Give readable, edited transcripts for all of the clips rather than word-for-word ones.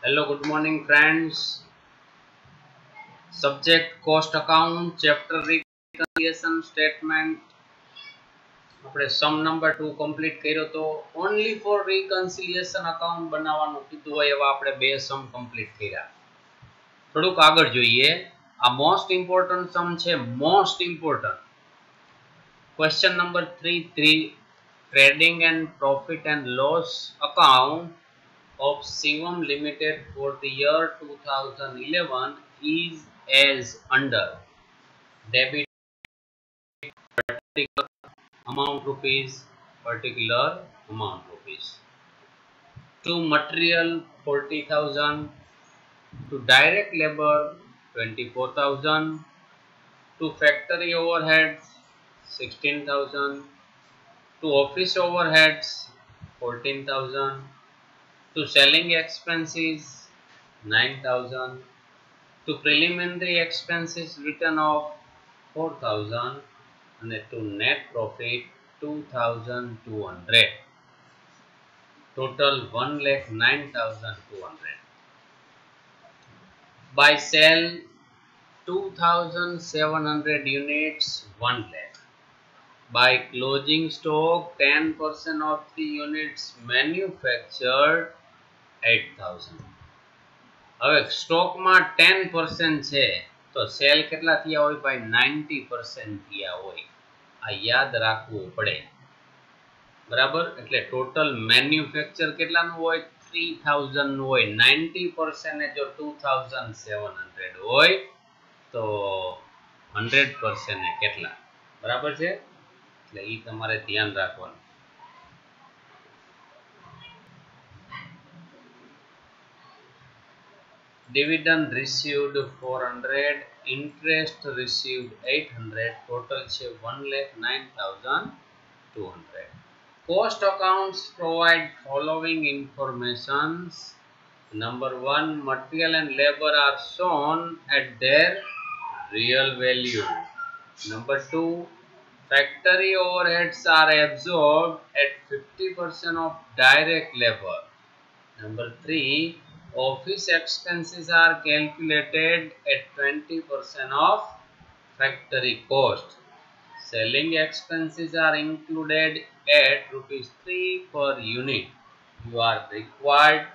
Hello, good morning, friends. Subject cost account, chapter reconciliation statement. આપણે sum number 2 complete કર્યો તો only for reconciliation account બનાવવાનું કીધું હોય એવા આપણે બે sum complete કર્યા. થોડુંક આગળ જોઈએ. આ most important sum છે, most important. Question number 3 trading and profit and loss account of Shivam Limited for the year 2011 is as under. Debit particular amount rupees, particular amount rupees. To material 40,000, to direct labor 24,000, to factory overheads 16,000, to office overheads 14,000, to selling expenses 9,000, to preliminary expenses written off 4,000 and to net profit 2,200. Total 1,09,200. By sale 2,700 units 1 lakh. By closing stock 10% of the units manufactured 8,000. હવે સ્ટોકમાં 10% છે તો cell કેટલા થયા હોય ભાઈ 90% થયા હોય. આ યાદ રાખવું પડે. બરાબર, એટલે ટોટલ મેન્યુફેક્ચર કેટલાનું હોય 3000 નું હોય. 90% ને જો 2700 હોય તો 100% ને કેટલા. બરાબર છે, એટલે ઈ તમારે ધ્યાન રાખવાનું. Dividend received 400, interest received 800, total છે 1,09,200. Cost accounts provide following informations. Number 1, material and labor are shown at their real value. Number 2, factory overheads are absorbed at 50% of direct labor. Number 3, office expenses are calculated at 20% of factory cost. Selling expenses are included at rupees 3 per unit. You are required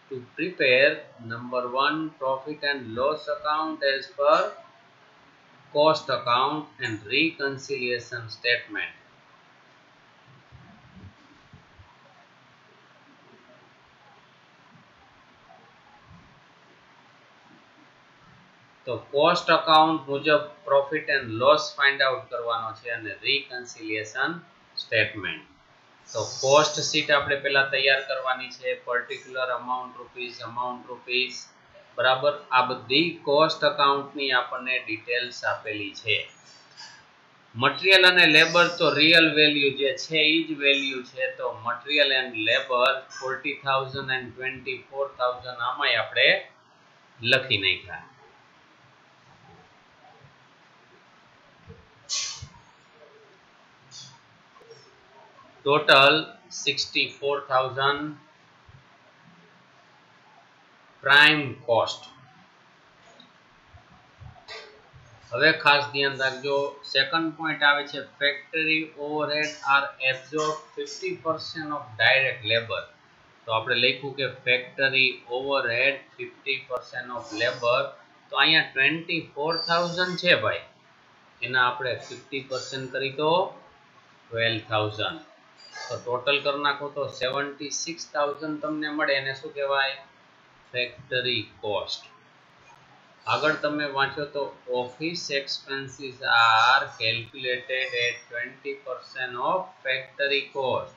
to prepare number 1, profit and loss account as per cost account and reconciliation statement. તો cost account મુજબ profit and loss find out કરવાનો છે અને રીકન્સિલિયેશન statement. તો cost sheet આપણે પહેલા તૈયાર કરવાની છે. પર્ટિક્યુલર અમાઉન્ટ રૂપીસ બરાબર. આ બધી કોસ્ટ અકાઉન્ટની આપણને ડિટેલ્સ આપેલી છે. મટીરીયલ અને લેબર તો રિયલ વેલ્યુ જે છે એ જ વેલ્યુ છે. તો મટીરીયલ એન્ડ લેબર 40,000 and 24,000 આમાંય આપણે લખી નાખ્યા. Total 64,000 prime cost. હવે ખાસ ધ્યાન રાખજો. સેકન્ડ પોઈન્ટ આવે છે factory overhead are absorb 50% of direct labour. તો આપણે લખ્યું કે ફેક્ટરી ઓવરહેડ 50% ઓફ લેબર. તો અહીંયા 24,000 છે ભાઈ, એના આપણે 50% કરી તો 12,000. તો ટોટલ કરી નાખો તો 76,000 તમને મળે. એને શું કહેવાય? Factory cost. આગળ તમે વાંચો તો office expenses are calculated at 20% of factory cost.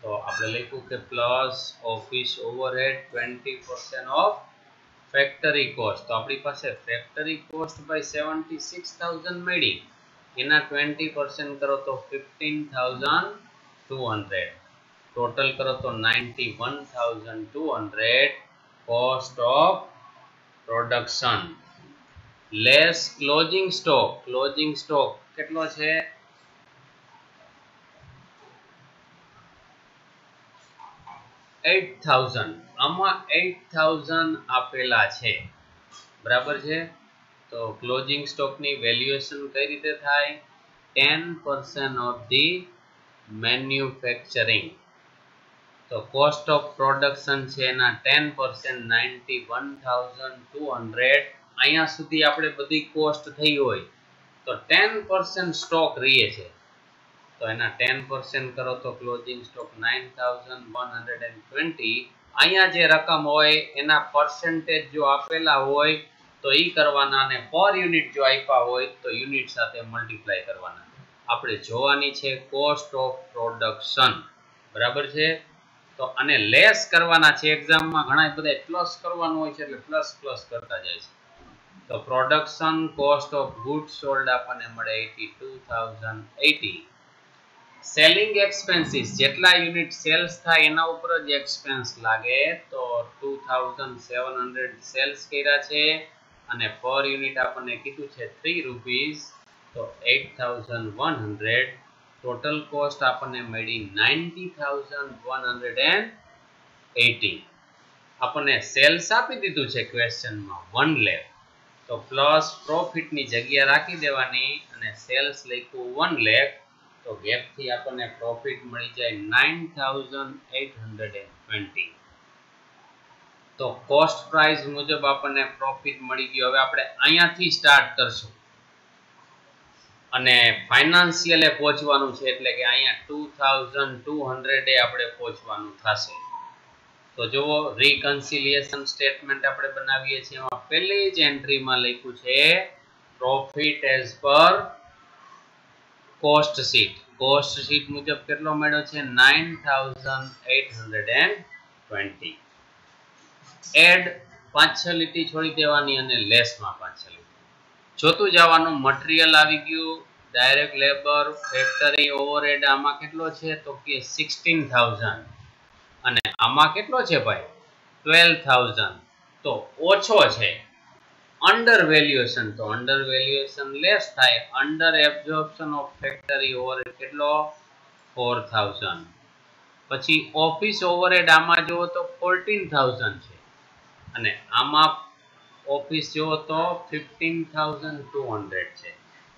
તો આપણે લખ્યું કે plus office overhead 20% of factory cost. તો આપણી પાસે ફેક્ટરી કોસ્ટ બાય 76,000 મળી. એના 20% કરો તો 15,200. ટોટલ કરો તો 91,200 cost of production less closing stock. Closing stock કેટલો છે? 8000 આમાં 8000 આપેલા છે બરાબર છે તો ક્લોઝિંગ સ્ટોક ની વેલ્યુએશન કઈ રીતે થાય 10% ઓફ ધી મેન્યુફેક્ચરિંગ તો કોસ્ટ ઓફ પ્રોડક્શન છે એના 10% 91200 અહીંયા સુધી આપણે બધી કોસ્ટ થઈ હોય તો 10% સ્ટોક રહે છે તો એના 10% કરો તો ક્લોઝિંગ સ્ટોક 9120 અહીંયા જે રકમ હોય એના પરસેન્ટેજ જો આપેલા હોય તો ઈ કરવાના અને પર યુનિટ જો આપ્યા હોય તો યુનિટ સાથે મલ્ટીપ્લાય કરવાના આપણે જોવાની છે કોસ્ટ ઓફ પ્રોડક્શન બરાબર છે તો આને લેસ કરવાના છે એક્ઝામમાં ઘણા બધા પ્લસ કરવાનું હોય છે એટલે પ્લસ પ્લસ કરતા જાય છે તો production cost of goods sold આપણને મળે 82080 સેલિંગ એક્સપેન્સીસ જેટલા યુનિટ સેલ્સ થાય એના ઉપર જ એક્સપેન્સ લાગે તો 2700 સેલ્સ કર્યા છે અને પર યુનિટ આપણને કીધું છે 3 રૂપીસ તો 8100 ટોટલ કોસ્ટ આપણને મળી 90180 આપણને સેલ્સ આપી દીધું છે ક્વેશ્ચનમાં 1 લાખ તો પ્લસ પ્રોફિટ ની જગ્યા રાખી દેવાની અને સેલ્સ લખ્યું 1 લાખ તો ગેપ થી આપણને પ્રોફિટ મળી જાય 9820 તો કોસ્ટ પ્રાઇસ મુજબ આપણને પ્રોફિટ મળી ગયો હવે આપણે અહીંયાથી સ્ટાર્ટ કરશું અને ફાઇનાન્શિયલ એ પહોંચવાનું છે એટલે કે અહીંયા 2200 એ આપણે પહોંચવાનું થશે તો જો રીકન્સિલિયેશન સ્ટેટમેન્ટ આપણે બનાવીએ છીએ એમાં પહેલી જ એન્ટ્રીમાં લખ્યું છે profit as per cost sheet મુજબ કેટલો મળ્યો છે 9820 એડ 5-6 લીટી છોડી દેવાની અને લેસમાં 5-6 લીટી જોતું જવાનું મટીરીયલ આવી ગયું ડાયરેક્ટ લેબર ફેક્ટરી ઓવરહેડ આમાં કેટલો છે તો કે 16000 અને આમાં કેટલો છે ભાઈ 12000 તો ઓછો છે અંડર વેલ્યુએશન તો અંડર વેલ્યુએશન લેસ થાય under absorption of factory overhead કેટલો 4000 પછી ઓફિસ ઓવરહેડ આમાં જો તો 14000 છે અને આમાં ઓફિસ જો તો 15200 છે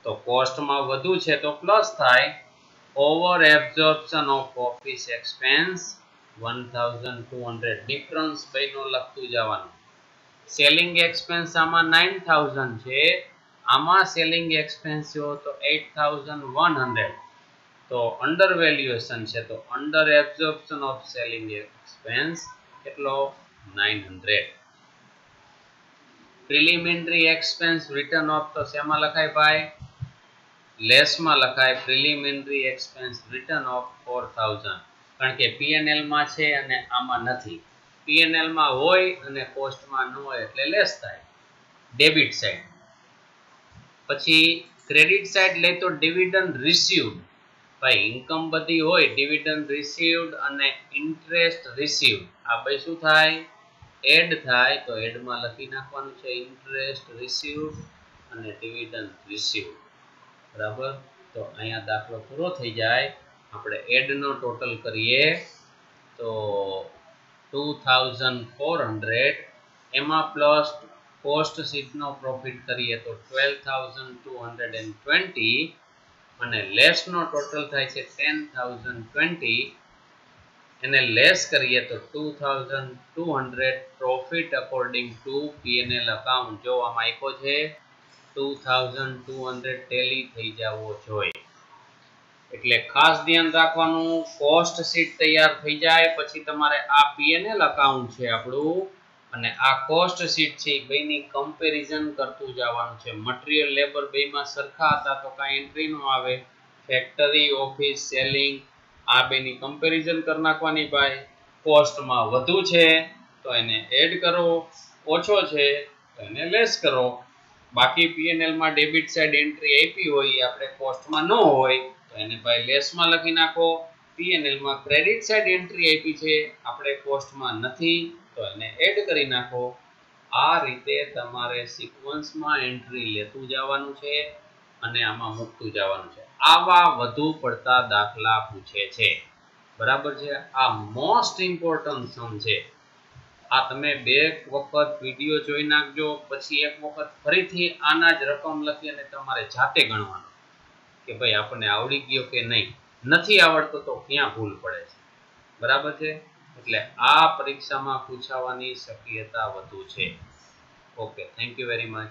તો કોસ્ટમાં વધુ છે તો પ્લસ થાય over absorption of office expense 1200 difference બઈનો લખતું જવાનું સેલિંગ એક્સપેન્સ આમાં 9000 છે આમાં સેલિંગ એક્સપેન્સ જો તો 8100 તો અંડર વેલ્યુએશન છે તો under absorption of selling expense કેટલો 900 પ્રિલિમિનરી એક્સપેન્સ રિટર્ન ઓફ તો શેમાં લખાય ભાઈ લેસમાં લખાય પ્રિલિમિનરી એક્સપેન્સ રિટર્ન ઓફ 4000 કારણ કે પીએનએલ માં છે અને આમાં નથી પીએનએલ માં હોય અને કોસ્ટમાં ન હોય એટલે લેસ થાય ડેબિટ સાઈડ પછી ક્રેડિટ સાઈડ લે તો ડિવિડન્ડ રિસીવ્ડ ભાઈ ઇન્કમ બધી હોય ડિવિડન્ડ રિસીવ્ડ અને ઇન્ટરેસ્ટ રિસીવ્ડ આ બે શું થાય એડ થાય તો એડ માં લખી નાખવાનું છે ઇન્ટરેસ્ટ રિસીવ્ડ અને ડિવિડન્ડ રિસીવ્ડ બરાબર તો અહીંયા દાખલો પૂરો થઈ જાય આપણે એડ નો ટોટલ કરીએ તો 2400 એમાં પ્લસ કોસ્ટ શીટ નો પ્રોફિટ કરીએ તો 12220 અને લેસ નો ટોટલ થાય છે 10020 એને લેસ કરીએ તો 2200 profit according to P&L account જો આમાં આપ્યો છે 2200 ટેલી થઈ જવો જોઈએ એટલે ખાસ ધ્યાન રાખવાનું કોસ્ટ શીટ તૈયાર થઈ જાય પછી તમારે આ પીએનએલ અકાઉન્ટ છે આપણું અને આ કોસ્ટ શીટ છે બેની કમ્પેરિઝન કરતું જવાનું છે મટીરીયલ લેબર બેમાં સરખા હતા તો કાંઈ એન્ટ્રી નો આવે ફેક્ટરી ઓફિસ સેલિંગ આ બેની કમ્પેરિઝન કરી નાખવાની ભાઈ કોસ્ટમાં વધુ છે તો એને એડ કરો ઓછો છે તો એને લેસ કરો બાકી પીએનએલ માં ડેબિટ સાઈડ એન્ટ્રી આપી હોય આપણે કોસ્ટમાં ન હોય તો એને ભાઈ લેસમાં લખી નાખો પીએનએલ માં ક્રેડિટ સાઈડ એન્ટ્રી આપી છે આપણે કોસ્ટમાં નથી તો એને એડ કરી નાખો આ રીતે તમારે સિક્વન્સમાં એન્ટ્રી લેતું જવાનું છે અને આમાં મૂકતું જવાનું છે આવા વધુ પડતા દાખલા પૂછે છે બરાબર છે. આ મોસ્ટ ઇમ્પોર્ટન્ટ સમ છે. આ તમે બે વખત વિડીયો જોઈ નાખજો, પછી એક વખત ફરીથી આના જ રકમ લખી અને તમારે જાતે ગણવાનો કે ભાઈ આપણને આવડી ગયો કે નહીં. નથી આવડતો તો ક્યાં ભૂલ પડે છે. બરાબર છે. એટલે આ પરીક્ષામાં પૂછાવાની શક્યતા વધુ છે. Okay, thank you very much.